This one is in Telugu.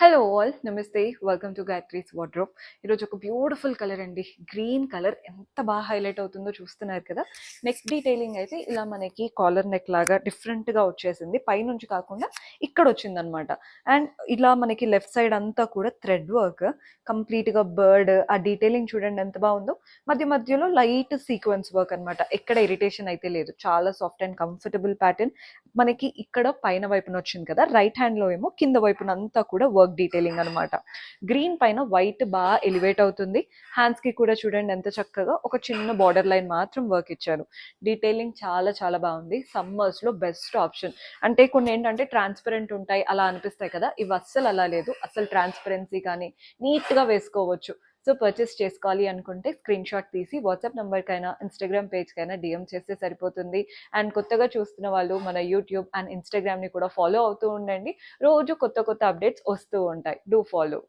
హలో ఆల్ నమస్తే వెల్కమ్ టు గాయత్రీస్ వార్డ్రోబ్. ఈరోజు ఒక బ్యూటిఫుల్ కలర్ అండి, గ్రీన్ కలర్ ఎంత బాగా హైలైట్ అవుతుందో చూస్తున్నారు కదా. నెక్ డీటెయిలింగ్ అయితే ఇలా మనకి కాలర్ నెక్ లాగా డిఫరెంట్గా వచ్చేసింది, పైనుంచి కాకుండా ఇక్కడ వచ్చిందనమాట. అండ్ ఇలా మనకి లెఫ్ట్ సైడ్ అంతా కూడా థ్రెడ్ వర్క్, కంప్లీట్గా బర్డ్ ఆ డీటెయిలింగ్ చూడండి ఎంత బాగుందో. మధ్య మధ్యలో లైట్ సీక్వెన్స్ వర్క్ అనమాట, ఎక్కడ ఇరిటేషన్ అయితే లేదు, చాలా సాఫ్ట్ అండ్ కంఫర్టబుల్ ప్యాటర్న్. మనకి ఇక్కడ పైన వైపున వచ్చింది కదా, రైట్ హ్యాండ్ లో ఏమో కింద వైపున అంతా కూడా వర్క్ డీటెయిలింగ్ అనమాట. గ్రీన్ పైన వైట్ బాగా ఎలివేట్ అవుతుంది. హ్యాండ్స్ కి కూడా చూడండి ఎంత చక్కగా ఒక చిన్న బార్డర్ లైన్ మాత్రం వర్క్ ఇచ్చారు. డీటెయిలింగ్ చాలా చాలా బాగుంది, సమ్మర్స్ లో బెస్ట్ ఆప్షన్. అంటే కొన్ని ఏంటంటే ట్రాన్స్పరెంట్ ఉంటాయి అలా అనిపిస్తాయి కదా, ఇవి అస్సలు అలా లేదు, అసలు ట్రాన్స్పరెన్సీ కానీ నీట్ గా వేసుకోవచ్చు. సో పర్చేస్ చేసుకోవాలి అనుకుంటే స్క్రీన్ షాట్ తీసి వాట్సాప్ నెంబర్కైనా ఇన్స్టాగ్రామ్ పేజ్కైనా డిఎం చేస్తే సరిపోతుంది. అండ్ కొత్తగా చూస్తున్న వాళ్ళు మన యూట్యూబ్ అండ్ ఇన్స్టాగ్రామ్ని కూడా ఫాలో అవుతూ ఉండండి. రోజు కొత్త కొత్త అప్డేట్స్ వస్తూ ఉంటాయి, డూ ఫాలో.